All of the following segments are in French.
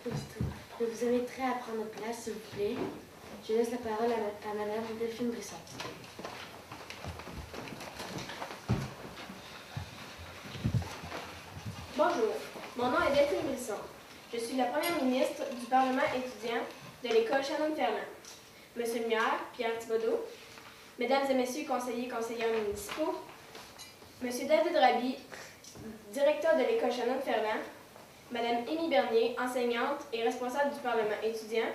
Je vous inviterai à prendre place, s'il vous plaît. Je laisse la parole à Madame Delphine Brisson. Bonjour, mon nom est Delphine Brisson. Je suis la première ministre du Parlement étudiant de l'école Shannon-Ferland. Monsieur le maire, Pierre Thibodeau, mesdames et messieurs conseillers et conseillères municipaux, monsieur David Raby, directeur de l'école Shannon-Ferland, madame Émy Bernier, enseignante et responsable du Parlement étudiant,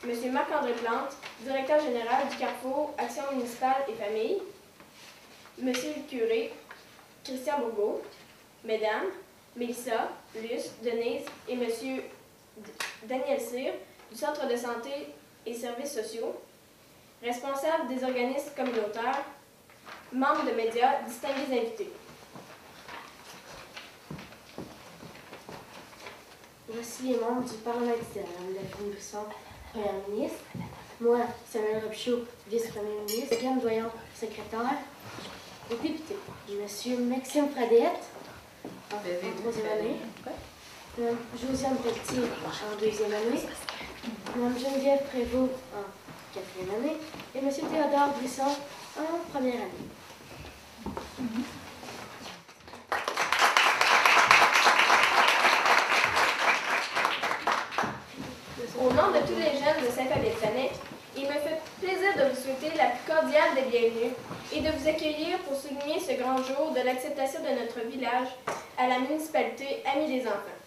monsieur Marc-André Plante, directeur général du Carrefour Action municipale et famille, monsieur le curé, Christian Bourgault, mesdames, Mélissa, Luce, Denise et monsieur Daniel Cyr, du Centre de santé et services sociaux, responsables des organismes communautaires, membres de médias, distingués invités. Voici les membres du Parlement étudiant. Madame Delphine Brisson, Première ministre. Moi, Samuel Robichaud, vice-premier ministre. Diane Doyon, secrétaire. Les députés. Monsieur Maxime Fradette, en troisième année. Madame Josiane Pelletier, en deuxième année. Madame Geneviève Prévost, en quatrième année. Et Monsieur Théodore Brisson, en première année. Au nom de tous les jeunes de Saint-Fabien-de-Fanay, il me fait plaisir de vous souhaiter la plus cordiale des bienvenues et de vous accueillir pour souligner ce grand jour de l'acceptation de notre village à la municipalité Amis des enfants.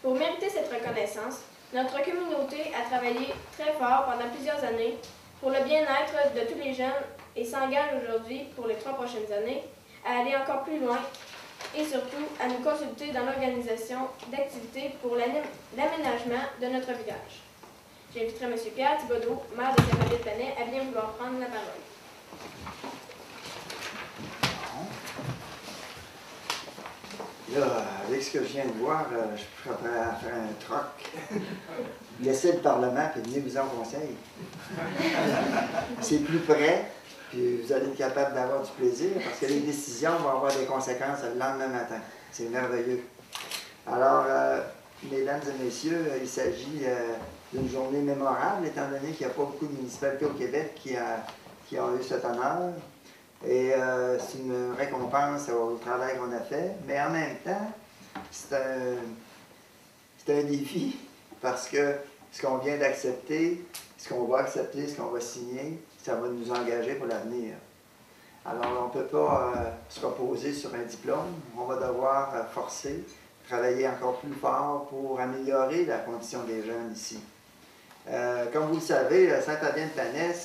Pour mériter cette reconnaissance, notre communauté a travaillé très fort pendant plusieurs années pour le bien-être de tous les jeunes et s'engage aujourd'hui, pour les 3 prochaines années, à aller encore plus loin et surtout à nous consulter dans l'organisation d'activités pour l'aménagement de notre village. J'inviterai M. Pierre Thibodeau, maire de Saint-Fabien-de-Fanay, à bien vouloir prendre la parole. Là, avec ce que je viens de voir, je suis prêt à faire un troc. Laissez le Parlement et venez-vous-en conseil. C'est plus près, puis vous allez être capable d'avoir du plaisir parce que les décisions vont avoir des conséquences le lendemain matin. C'est merveilleux. Alors, mesdames et messieurs, il s'agit d'une journée mémorable, étant donné qu'il n'y a pas beaucoup de municipalités au Québec qui ont eu cet honneur. Et c'est une récompense au travail qu'on a fait, mais en même temps, c'est un défi parce que ce qu'on vient d'accepter, ce qu'on va accepter, ce qu'on va signer, ça va nous engager pour l'avenir. Alors, on ne peut pas se reposer sur un diplôme, on va devoir forcer, travailler encore plus fort pour améliorer la condition des jeunes ici. Comme vous le savez, Saint-Fabien-de-Fanay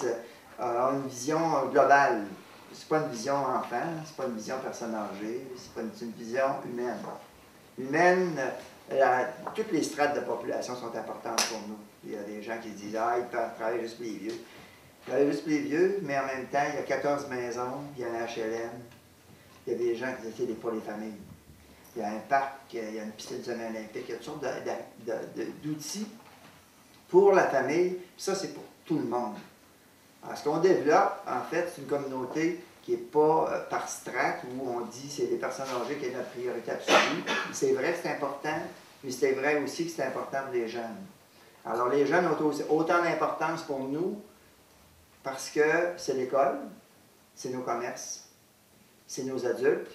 a une vision globale. C'est pas une vision enfant, c'est pas une vision personne âgée, c'est une vision humaine. Humaine, toutes les strates de population sont importantes pour nous. Il y a des gens qui disent « Ah, ils peuvent travailler juste pour les vieux ». Ils travaillent juste pour les vieux, mais en même temps, il y a 14 maisons, il y a un HLM, il y a des gens qui essaient pour les familles. Il y a un parc, il y a une piscine semi-olympique, il y a toutes sortes d'outils pour la famille, puis ça, c'est pour tout le monde. Alors, ce qu'on développe, en fait, c'est une communauté qui n'est pas par strate où on dit que c'est les personnes âgées qui est notre priorité absolue. C'est vrai que c'est important, mais c'est vrai aussi que c'est important pour les jeunes. Alors, les jeunes ont autant d'importance pour nous parce que c'est l'école, c'est nos commerces, c'est nos adultes,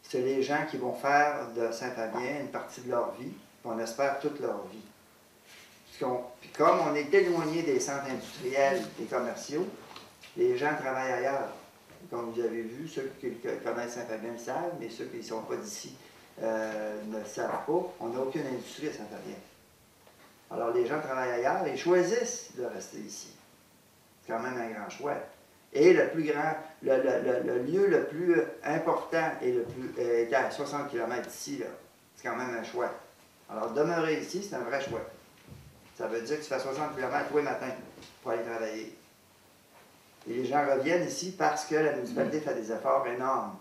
c'est les gens qui vont faire de Saint-Fabien une partie de leur vie, on espère toute leur vie. Puis comme on est éloigné des centres industriels et commerciaux, les gens travaillent ailleurs. Comme vous avez vu, ceux qui connaissent Saint-Fabien le savent, mais ceux qui ne sont pas d'ici ne le savent pas. On n'a aucune industrie à Saint-Fabien. Alors les gens travaillent ailleurs et choisissent de rester ici. C'est quand même un grand choix. Et le plus grand, le lieu le plus important et le plus est à 60 km d'ici, c'est quand même un choix. Alors demeurer ici, c'est un vrai choix. Ça veut dire que tu fais 60 km tous les matins pour aller travailler. Et les gens reviennent ici parce que la municipalité fait des efforts énormes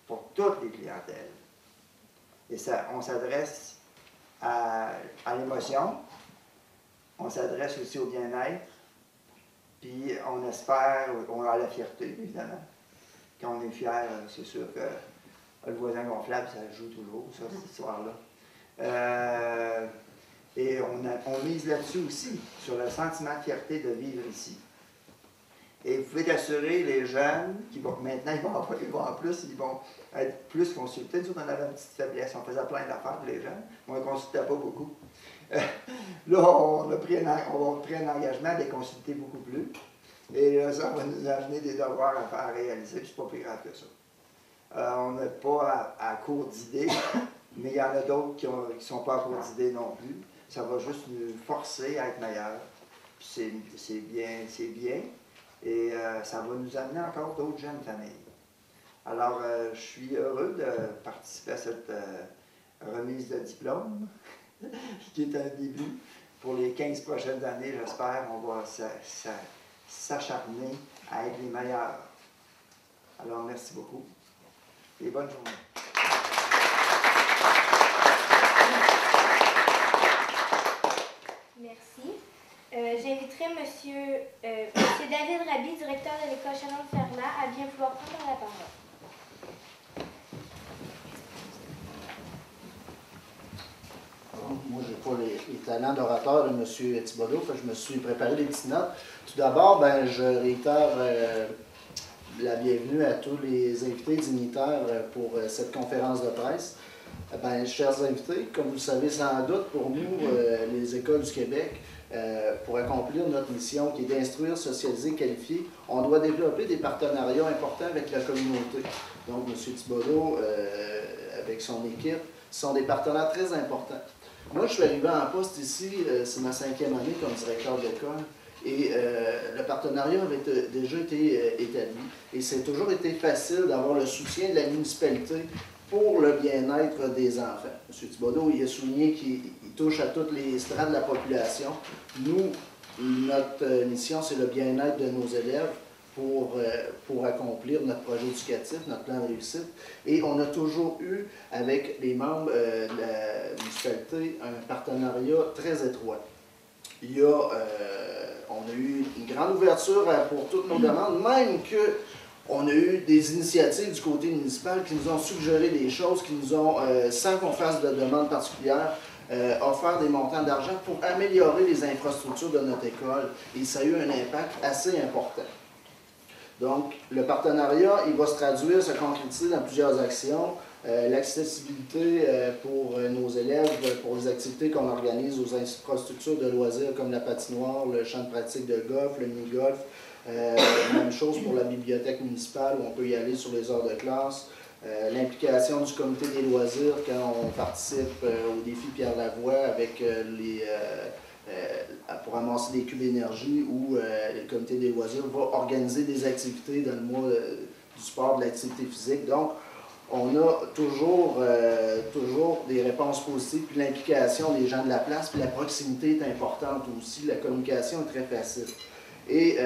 pour toutes les clientèles. Et ça, on s'adresse à l'émotion, on s'adresse aussi au bien-être, puis on espère, on a la fierté, évidemment. Quand on est fier, c'est sûr que le voisin gonflable, ça joue toujours, ça, cette histoire-là. mise là-dessus aussi, sur le sentiment de fierté de vivre ici. Et vous pouvez assurer les jeunes qui vont maintenant, ils vont être plus consultés. Nous, on avait une petite faiblesse, on faisait plein d'affaires pour les jeunes, mais on ne consultait pas beaucoup. Là, on a pris un engagement de les consulter beaucoup plus. Et là, ça va nous amener des devoirs à faire réaliser, puis c'est pas plus grave que ça. On n'est pas à court d'idées, mais il y en a d'autres qui ne sont pas à court d'idées non plus. Ça va juste nous forcer à être meilleurs. Puis c'est bien. Et ça va nous amener encore d'autres jeunes familles. Alors, je suis heureux de participer à cette remise de diplôme, qui est un début. Pour les 15 prochaines années, j'espère, on va s'acharner à être les meilleurs. Alors, merci beaucoup et bonne journée. Merci. J'inviterai Monsieur David Raby, directeur de l'école Chaland-Ferland, à bien vouloir prendre la parole. Moi, je n'ai pas les talents d'orateur de M. Thibodeau, je me suis préparé des petites notes. Tout d'abord, je réitère la bienvenue à tous les invités dignitaires pour cette conférence de presse. Chers invités, comme vous le savez sans doute, pour nous, les écoles du Québec, pour accomplir notre mission qui est d'instruire, socialiser, qualifier, on doit développer des partenariats importants avec la communauté. Donc, M. Thibodeau, avec son équipe, sont des partenaires très importants. Moi, je suis arrivé en poste ici, c'est ma 5e année comme directeur d'école, et le partenariat avait déjà été établi. Et c'est toujours été facile d'avoir le soutien de la municipalité pour le bien-être des enfants. M. Thibodeau, il a souligné qu'il touche à toutes les strates de la population. Nous, notre mission, c'est le bien-être de nos élèves pour accomplir notre projet éducatif, notre plan de réussite. Et on a toujours eu, avec les membres de la municipalité, un partenariat très étroit. On a eu une grande ouverture pour toutes nos demandes, même que on a eu des initiatives du côté municipal qui nous ont suggéré des choses, qui nous ont, sans qu'on fasse de demande particulière, offert des montants d'argent pour améliorer les infrastructures de notre école. Et ça a eu un impact assez important. Donc, le partenariat, il va se traduire, se concrétiser dans plusieurs actions. L'accessibilité pour nos élèves, pour les activités qu'on organise aux infrastructures de loisirs comme la patinoire, le champ de pratique de golf, le mini-golf. Même chose pour la bibliothèque municipale où on peut y aller sur les heures de classe. L'implication du comité des loisirs quand on participe au défi Pierre Lavoie avec pour ramasser des cubes d'énergie où le comité des loisirs va organiser des activités dans le mois du sport, de l'activité physique. Donc, on a toujours des réponses positives, puis l'implication des gens de la place, puis la proximité est importante aussi, la communication est très facile. Et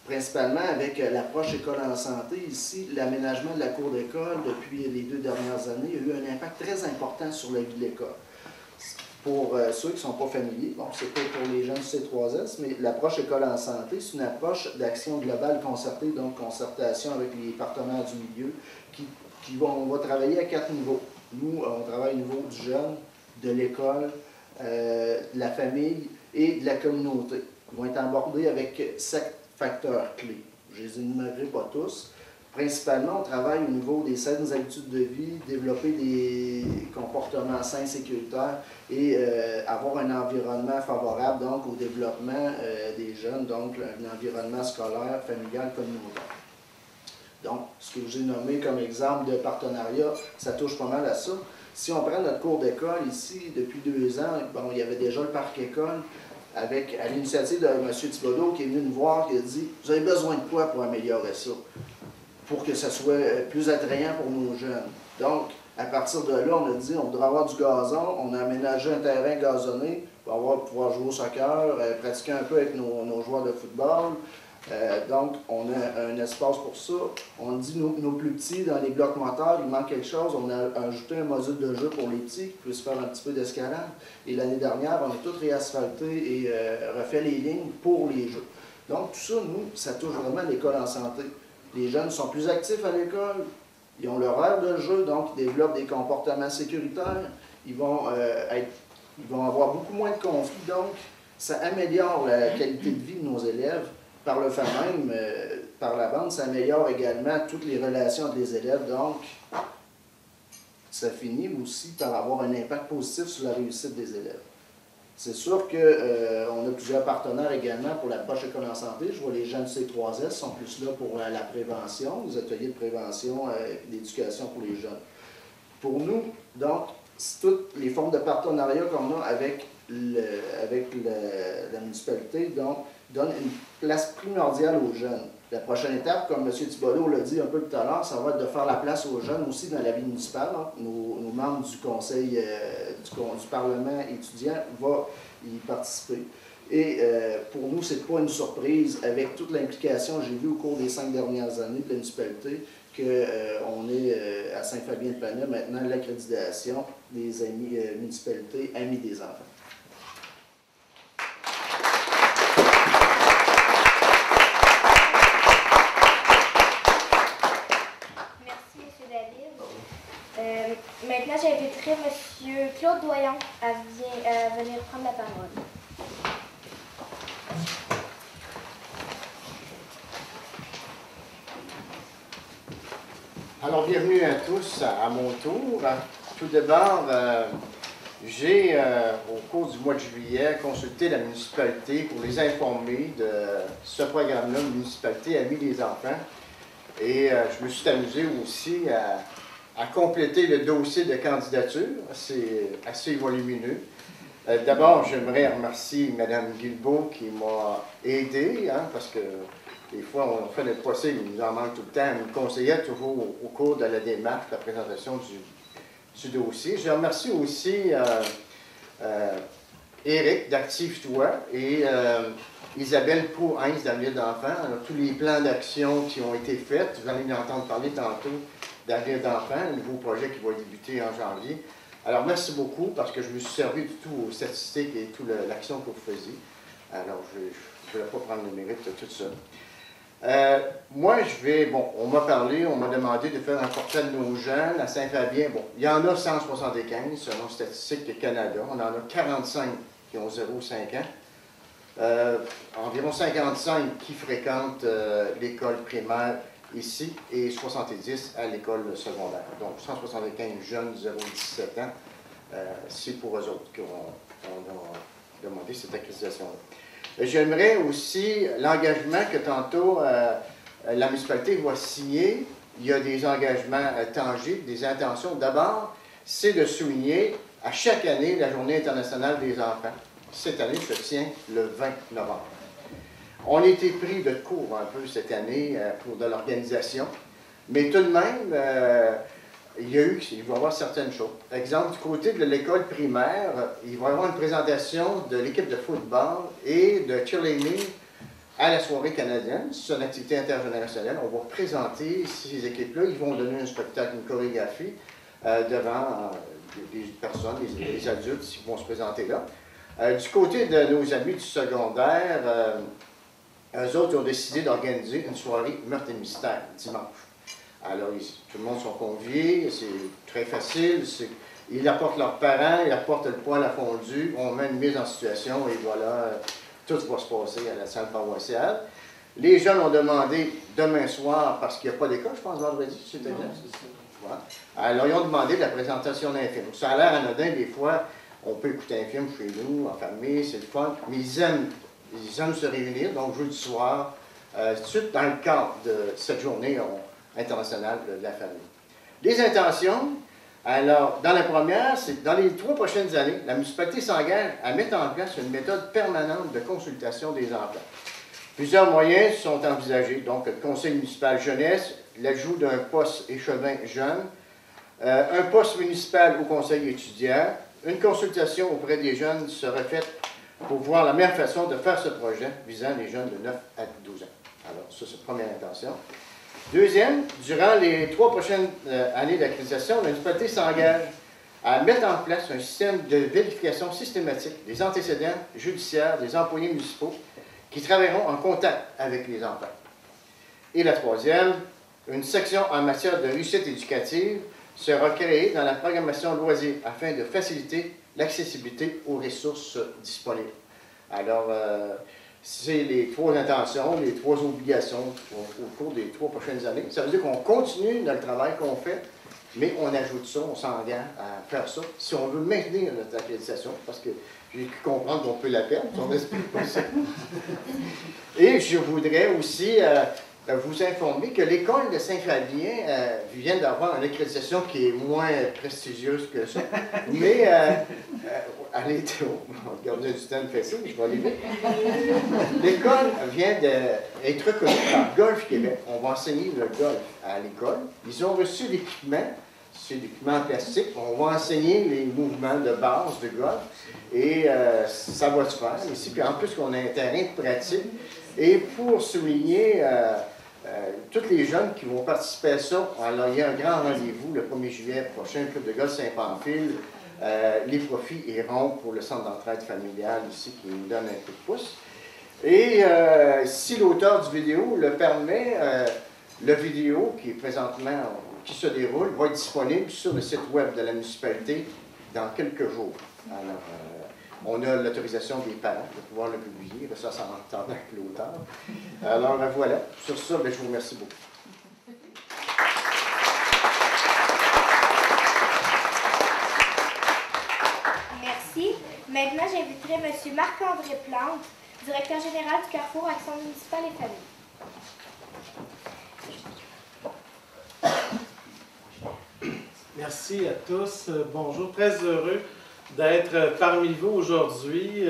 principalement avec l'approche école en santé, ici, l'aménagement de la cour d'école depuis les 2 dernières années a eu un impact très important sur la vie de l'école. Pour ceux qui ne sont pas familiers, bon, c'est pas pour les gens du C3S, mais l'approche école en santé, c'est une approche d'action globale concertée, donc concertation avec les partenaires du milieu, on va travailler à 4 niveaux. Nous, on travaille au niveau du jeune, de l'école, de la famille et de la communauté. Ils vont être abordés avec 7 facteurs clés. Je ne les énumérerai pas tous. Principalement, on travaille au niveau des saines habitudes de vie, développer des comportements sains, sécuritaires et avoir un environnement favorable donc, au développement des jeunes, donc un environnement scolaire, familial, communautaire. Donc, ce que je vous ai nommé comme exemple de partenariat, ça touche pas mal à ça. Si on prend notre cours d'école ici, depuis 2 ans, bon, il y avait déjà le parc école, à l'initiative de M. Thibodeau qui est venu nous voir, qui a dit « Vous avez besoin de quoi pour améliorer ça? Pour que ça soit plus attrayant pour nos jeunes. » Donc, à partir de là, on a dit on voudrait avoir du gazon, on a aménagé un terrain gazonné pour pouvoir jouer au soccer, pratiquer un peu avec nos joueurs de football. Donc, on a un espace pour ça. On dit nos plus petits, dans les blocs moteurs, il manque quelque chose. On a ajouté un module de jeu pour les petits qui puissent faire un petit peu d'escalade. Et l'année dernière, on a tout réasphalté et refait les lignes pour les jeux. Donc, tout ça, nous, ça touche vraiment l'école en santé. Les jeunes sont plus actifs à l'école, ils ont leur heure de jeu, donc ils développent des comportements sécuritaires. Ils vont être Ils vont avoir beaucoup moins de conflits, donc ça améliore la qualité de vie de nos élèves. Par le fait même, par la bande, ça améliore également toutes les relations entre les élèves, donc ça finit aussi par avoir un impact positif sur la réussite des élèves. C'est sûr qu'on a plusieurs partenaires également pour l'approche école en santé. Je vois les gens du C3S sont plus là pour la prévention, les ateliers de prévention et d'éducation pour les jeunes. Pour nous, donc, toutes les formes de partenariat qu'on a avec la municipalité donc, donnent une place primordiale aux jeunes. La prochaine étape, comme M. Thibodeau l'a dit un peu tout à l'heure, ça va être de faire la place aux jeunes aussi dans la vie municipale. Nos membres du conseil du Parlement étudiant vont y participer. Et pour nous, ce n'est pas une surprise, avec toute l'implication que j'ai vue au cours des 5 dernières années de la municipalité, qu'on est à Saint-Fabien-de-Panay maintenant l'accréditation des amis municipalités Amis des enfants. Maintenant, j'inviterai M. Claude Doyon à venir prendre la parole. Alors, bienvenue à tous à mon tour. Tout d'abord, j'ai, au cours du mois de juillet, consulté la municipalité pour les informer de ce programme-là, Municipalité Amis des enfants. Et je me suis amusé aussi à compléter le dossier de candidature. C'est assez volumineux. D'abord, j'aimerais remercier Mme Guilbeault qui m'a aidé, parce que des fois, on fait le procès, il nous en manque tout le temps. Elle me conseillait toujours au cours de la démarche, de la présentation du dossier. Je remercie aussi Éric d'Active-toi et Isabelle Pou-Heinz d'Avenir d'enfants. Tous les plans d'action qui ont été faits, vous allez en entendre parler tantôt d'Avenir d'enfants, un nouveau projet qui va débuter en janvier. Alors, merci beaucoup parce que je me suis servi du tout aux statistiques et toute l'action que vous faisiez. Alors, je ne vais pas prendre le mérite de tout ça. Moi, on m'a parlé, on m'a demandé de faire un portrait de nos jeunes à Saint-Fabien. Bon, il y en a 175 selon Statistique Canada. On en a 45 qui ont 0-5 ans. Environ 55 qui fréquentent l'école primaire ici et 70 à l'école secondaire. Donc 175 jeunes 0-17 ans, c'est pour eux autres qu'on a demandé cette accréditation-là. J'aimerais aussi l'engagement que tantôt la municipalité va signer. Il y a des engagements tangibles, des intentions. D'abord, c'est de souligner à chaque année la Journée internationale des enfants. Cette année se tient le 20 novembre. On a été pris de court un peu cette année pour de l'organisation, mais tout de même, il va y avoir certaines choses. Exemple, du côté de l'école primaire, il va y avoir une présentation de l'équipe de football et de cheerleading à la soirée canadienne. C'est une activité intergénérationnelle. On va présenter ces équipes-là. Ils vont donner un spectacle, une chorégraphie devant des personnes, des adultes qui vont se présenter là. Du côté de nos amis du secondaire, eux autres ont décidé d'organiser une soirée meurtre et mystère dimanche. Alors, tout le monde sont conviés, c'est très facile. Ils apportent leurs parents, ils apportent le poêle à fondu, on met une mise en situation et voilà, tout va se passer à la salle paroissiale. Les jeunes ont demandé demain soir, parce qu'il n'y a pas d'école, je pense, vendredi, c'était bien. Voilà. Alors, ils ont demandé de la présentation d'un film. Ça a l'air anodin, des fois, on peut écouter un film chez nous, en famille, c'est le fun, mais ils aiment se réunir, donc jeudi soir, tout de suite dans le cadre de cette journée internationale de la famille. Les intentions, alors, dans la première, c'est que dans les 3 prochaines années, la municipalité s'engage à mettre en place une méthode permanente de consultation des enfants. Plusieurs moyens sont envisagés, donc le conseil municipal jeunesse, l'ajout d'un poste échevin jeune, un poste municipal au conseil étudiant, une consultation auprès des jeunes sera faite pour voir la meilleure façon de faire ce projet visant les jeunes de 9 à 12 ans. Alors, ça, c'est la première intention. Deuxième, durant les 3 prochaines années d'accréditation, la municipalité s'engage à mettre en place un système de vérification systématique des antécédents judiciaires des employés municipaux qui travailleront en contact avec les enfants. Et la troisième, une section en matière de réussite éducative sera créée dans la programmation loisirs afin de faciliter l'accessibilité aux ressources disponibles. Alors, c'est les 3 intentions, les 3 obligations au cours des 3 prochaines années. Ça veut dire qu'on continue dans le travail qu'on fait, mais on ajoute ça, on s'engage à faire ça. Si on veut maintenir notre accréditation, parce que j'ai pu comprendre qu'on peut la perdre, si on respecte pas ça. Et je voudrais aussi vous informer que l'école de Saint-Fabien vient d'avoir une accréditation qui est moins prestigieuse que ça, mais elle était... Le gardien du temps fait ça, je vais aller vite. L'école vient d'être reconnue par Golf Québec. On va enseigner le golf à l'école. Ils ont reçu l'équipement, c'est l'équipement en plastique. On va enseigner les mouvements de base de golf et ça va se faire ici. Puis en plus, on a un terrain de pratique. Et pour souligner tous les jeunes qui vont participer à ça, alors il y a un grand rendez-vous le 1er juillet prochain, Club de golf Saint-Pamphile. Les profits iront pour le centre d'entraide familiale ici qui nous donne un coup de pouce. Et si l'auteur du vidéo le permet, le vidéo qui est présentement, qui se déroule, va être disponible sur le site web de la municipalité dans quelques jours. Alors, on a l'autorisation des parents de pouvoir le publier, ça s'entend avec l'auteur. Alors voilà, sur ça, je vous remercie beaucoup. Merci. Maintenant, j'inviterai M. Marc-André Plante, directeur général du Carrefour Action municipale et famille. Merci à tous. Bonjour, très heureux d'être parmi vous aujourd'hui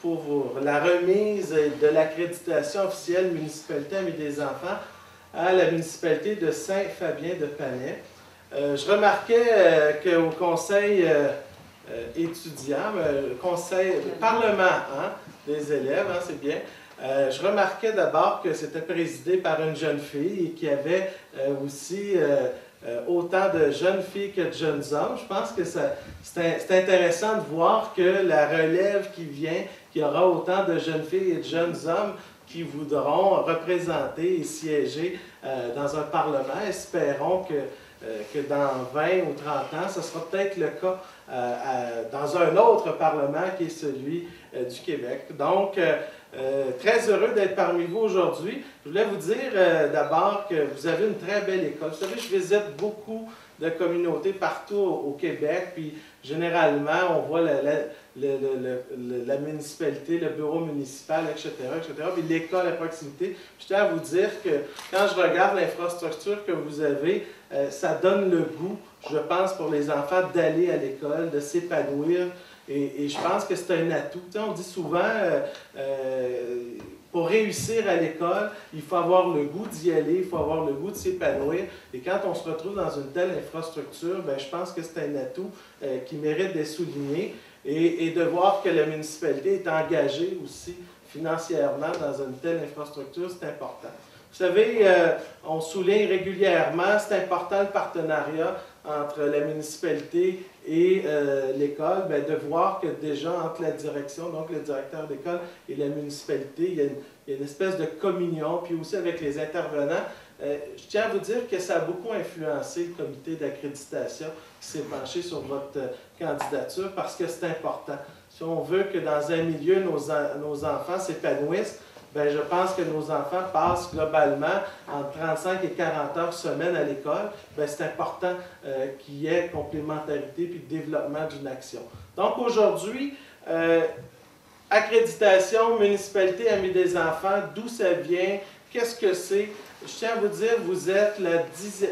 pour la remise de l'accréditation officielle Municipalité Amis des enfants à la municipalité de Saint-Fabien-de-Panay. Je remarquais qu'au conseil étudiant, conseil, parlement des élèves, c'est bien, je remarquais d'abord que c'était présidé par une jeune fille et qu'il y avait aussi autant de jeunes filles que de jeunes hommes. Je pense que c'est intéressant de voir que la relève qui vient, qu'il y aura autant de jeunes filles et de jeunes hommes qui voudront représenter et siéger dans un parlement. Espérons que dans 20 ou 30 ans, ce sera peut-être le cas dans un autre parlement qui est celui du Québec. Donc, très heureux d'être parmi vous aujourd'hui. Je voulais vous dire d'abord que vous avez une très belle école. Vous savez, je visite beaucoup de communautés partout au Québec, puis généralement, on voit la municipalité, le bureau municipal, etc., puis l'école à proximité. Je tiens à vous dire que quand je regarde l'infrastructure que vous avez, ça donne le goût, je pense, pour les enfants d'aller à l'école, de s'épanouir. Et je pense que c'est un atout. Tu sais, on dit souvent, pour réussir à l'école, il faut avoir le goût d'y aller, il faut avoir le goût de s'épanouir. Et quand on se retrouve dans une telle infrastructure, bien, je pense que c'est un atout qui mérite d'être souligné. Et de voir que la municipalité est engagée aussi financièrement dans une telle infrastructure, c'est important. Vous savez, on souligne régulièrement, c'est important le partenariat entre la municipalité et l'école, bien, de voir que déjà entre la direction, donc le directeur d'école et la municipalité, il y a une espèce de communion, puis aussi avec les intervenants. Je tiens à vous dire que ça a beaucoup influencé le comité d'accréditation qui s'est penché sur votre candidature parce que c'est important. Si on veut que dans un milieu, nos enfants s'épanouissent, bien, je pense que nos enfants passent globalement entre 35 et 40 heures semaine à l'école. C'est important qu'il y ait complémentarité puis développement d'une action. Donc aujourd'hui, accréditation, municipalité, Amis des enfants, d'où ça vient, qu'est-ce que c'est? Je tiens à vous dire, vous êtes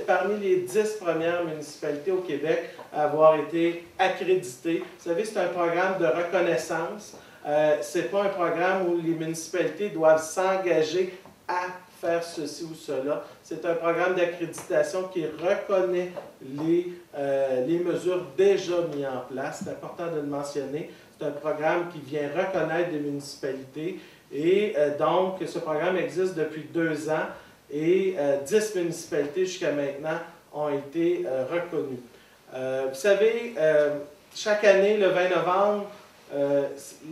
parmi les 10 premières municipalités au Québec à avoir été accréditées. Vous savez, c'est un programme de reconnaissance. Ce n'est pas un programme où les municipalités doivent s'engager à faire ceci ou cela. C'est un programme d'accréditation qui reconnaît les mesures déjà mises en place. C'est important de le mentionner. C'est un programme qui vient reconnaître des municipalités. Et donc, ce programme existe depuis 2 ans et 10 municipalités jusqu'à maintenant ont été reconnues. Vous savez, chaque année, le 20 novembre,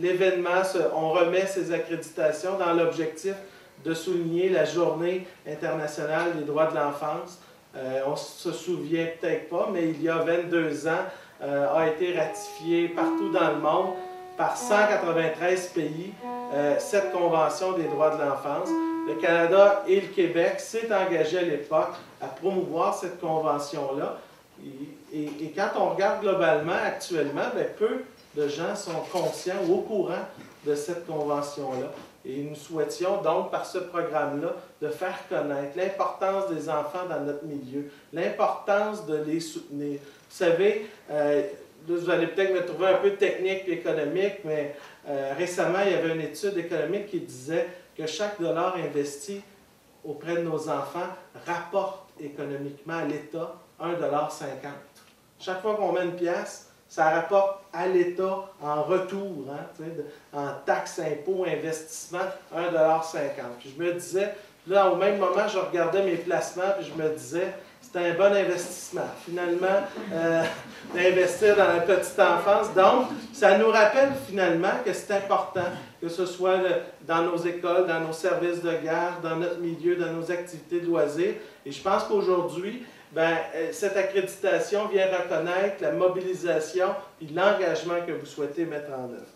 l'événement, on remet ces accréditations dans l'objectif de souligner la Journée internationale des droits de l'enfance. On ne se souvient peut-être pas, mais il y a 22 ans, a été ratifiée partout dans le monde par 193 pays, cette Convention des droits de l'enfance. Le Canada et le Québec s'est engagé à l'époque à promouvoir cette convention-là. Et quand on regarde globalement, actuellement, bien, peu de gens sont conscients ou au courant de cette convention-là. Et nous souhaitions donc, par ce programme-là, de faire connaître l'importance des enfants dans notre milieu, l'importance de les soutenir. Vous savez, là, vous allez peut-être me trouver un peu technique et économique, mais récemment, il y avait une étude économique qui disait que chaque dollar investi auprès de nos enfants rapporte économiquement à l'État 1,50 $. Chaque fois qu'on met une pièce, ça rapporte à l'État en retour, hein, en taxes, impôts, investissements, 1,50 $. Puis je me disais, là, au même moment, je regardais mes placements, puis je me disais, c'est un bon investissement, finalement, d'investir dans la petite enfance. Donc, ça nous rappelle finalement que c'est important, que ce soit dans nos écoles, dans nos services de garde, dans notre milieu, dans nos activités de loisirs. Et je pense qu'aujourd'hui, ben, cette accréditation vient reconnaître la mobilisation et l'engagement que vous souhaitez mettre en œuvre.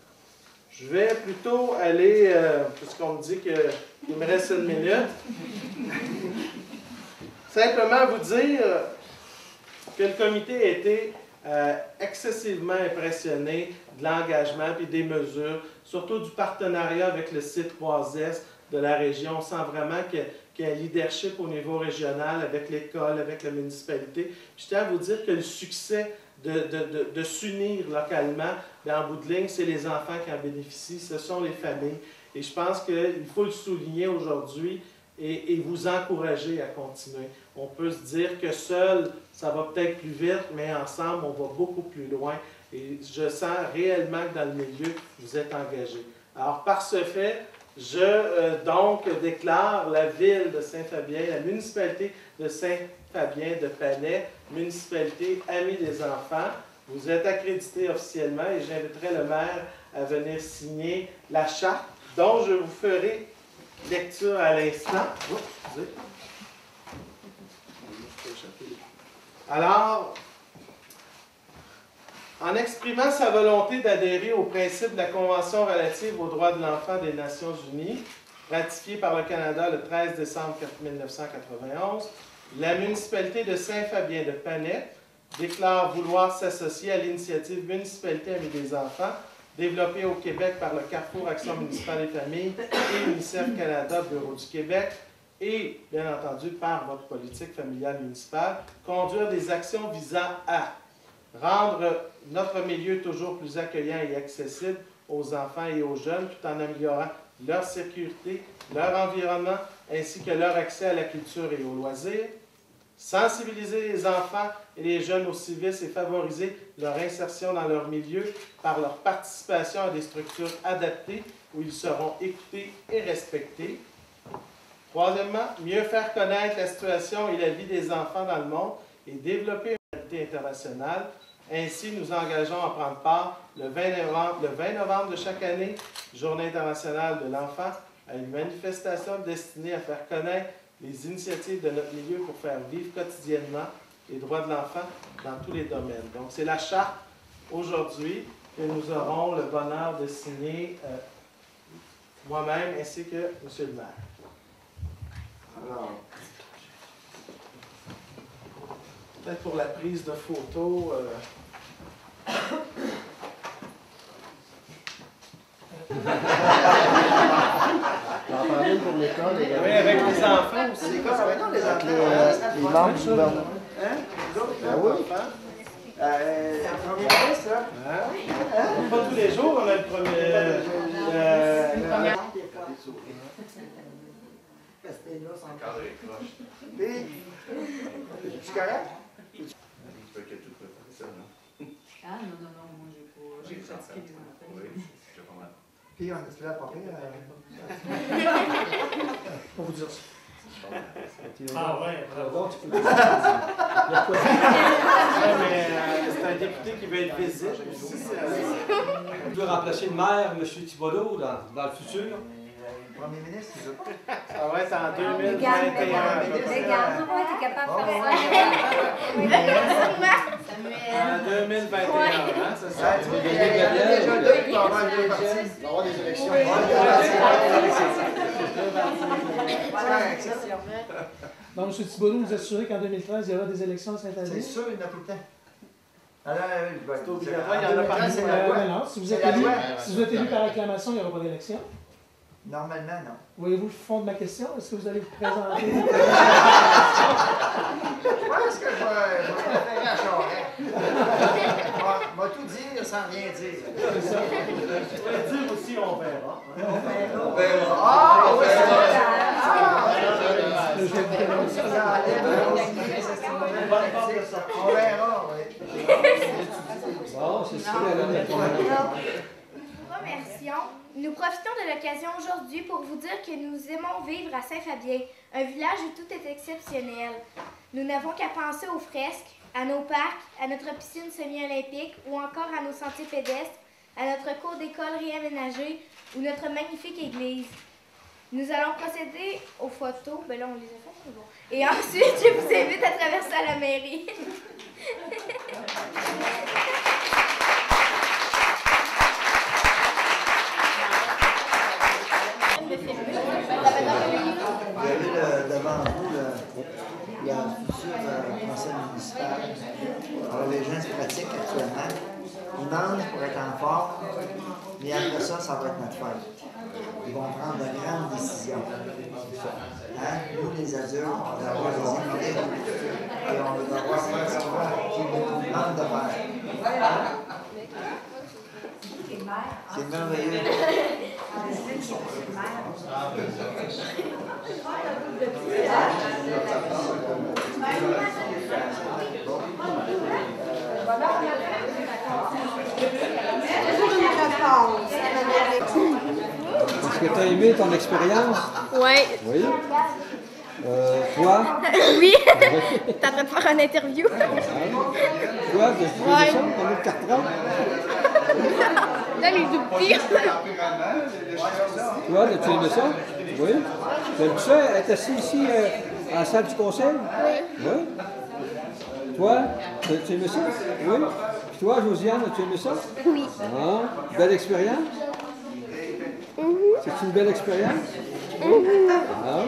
Je vais plutôt aller, puisqu'on me dit qu'il me reste 1 minute, simplement vous dire que le comité a été excessivement impressionné de l'engagement et des mesures, surtout du partenariat avec le C3S de la région. On sent vraiment qu'il y a un leadership au niveau régional avec l'école, avec la municipalité. Je tiens à vous dire que le succès de s'unir localement, bien, en bout de ligne, c'est les enfants qui en bénéficient, ce sont les familles. Et je pense qu'il faut le souligner aujourd'hui et vous encourager à continuer. On peut se dire que seul, ça va peut-être plus vite, mais ensemble, on va beaucoup plus loin. Et je sens réellement que dans le milieu, vous êtes engagés. Alors, par ce fait, je donc déclare la ville de Saint-Fabien, la municipalité de Saint-Fabien de Panay, municipalité amie des enfants. Vous êtes accrédité officiellement et j'inviterai le maire à venir signer la charte dont je vous ferai lecture à l'instant. Alors, en exprimant sa volonté d'adhérer aux principes de la Convention relative aux droits de l'enfant des Nations unies, ratifiée par le Canada le 13 décembre 1991, la municipalité de Saint-Fabien de Panay déclare vouloir s'associer à l'initiative Municipalité Amie des enfants, développée au Québec par le Carrefour Action municipale des familles et UNICEF Canada, Bureau du Québec, et, bien entendu, par votre politique familiale municipale, conduire des actions visant à rendre notre milieu toujours plus accueillant et accessible aux enfants et aux jeunes, tout en améliorant leur sécurité, leur environnement, ainsi que leur accès à la culture et aux loisirs, sensibiliser les enfants et les jeunes aux civisme et favoriser leur insertion dans leur milieu par leur participation à des structures adaptées où ils seront écoutés et respectés. Troisièmement, mieux faire connaître la situation et la vie des enfants dans le monde et développer une réalité internationale. Ainsi, nous engageons à prendre part le 20 novembre de chaque année, Journée internationale de l'enfant, à une manifestation destinée à faire connaître les initiatives de notre milieu pour faire vivre quotidiennement les droits de l'enfant dans tous les domaines. Donc, c'est la charte aujourd'hui que nous aurons le bonheur de signer moi-même ainsi que M. le maire. Alors, peut-être pour la prise de photos. J'en parlais pour l'école également. Oui, avec les enfants aussi. c'est quoi ça va être, non, les enfants? Les membres du gouvernement. Hein? Nous autres, Ah oui? combien de fois, ça? Hein? Pas tous les jours, on a le premier. C'est correct? Ah non, non, non, moi j'ai pratiqué les enfants. Puis on est là pour Pour vous dire ça. Ah ouais, bravo. Donc, tu peux dire ça. Mais c'est un député qui veut être visible aussi. Je veux remplacer le maire, M. Thibodeau, dans le futur. Premier ministre, c'est autres. Ça va être en 2021. Regarde, pourquoi tu es capable de faire En 2021, hein, c'est ça? Tu veux gagner déjà deux, tu vas avoir deux partis. Il va y avoir des élections. Donc, M. Thibodeau nous assurer qu'en 2013, il y aura des élections à Saint-Adrien? C'est sûr, il y en a tout le temps. Alors, C'est obligatoire, il y en a partout. c'est la loi. Non, si vous C'est êtes la élu, loi. si vous êtes élu par acclamation, il n'y aura pas d'élection. Normalement, non. Voyez-vous le fond de ma question? Est-ce que vous allez vous présenter? Je pense que je vais préférer à Charest. Je vais tout dire sans rien dire. C'est ça. Je peux dire aussi, on verra. On verra. Ah, oui, c'est vrai. On verra, oui. Bon, c'est ça, la Remercions. Nous profitons de l'occasion aujourd'hui pour vous dire que nous aimons vivre à Saint-Fabien, un village où tout est exceptionnel. Nous n'avons qu'à penser aux fresques, à nos parcs, à notre piscine semi-olympique ou encore à nos sentiers pédestres, à notre cour d'école réaménagée ou notre magnifique église. Nous allons procéder aux photos. Ben là, on les a faites, c'est bon. Et ensuite, je vous invite à traverser à la mairie. Vous avez devant vous le futur conseil municipal. Alors, les gens se pratiquent actuellement. Ils mangent pour être en forme, mais après ça, ça va être notre fête. Ils vont prendre de grandes décisions. Hein? Nous, les adultes, on va devoir les écouter et on va devoir faire ce qu'ils nous demandent de faire. Hein? C'est merveilleux. Est-ce que tu as aimé ton expérience? Ouais. Oui. Toi? Oui. T'es en train de faire une interview. Toi, tu as aimé ça? T'as aimé le carton? Là, les tout petits. Toi, as-tu aimé ça? Oui. T'aimes ça? Être assis ici à la salle du conseil? Oui. Oui. Toi, as-tu aimé ça? Oui. Puis toi, Josiane, as-tu aimé ça? Oui. Ah, belle expérience? C'est une belle expérience? Ah.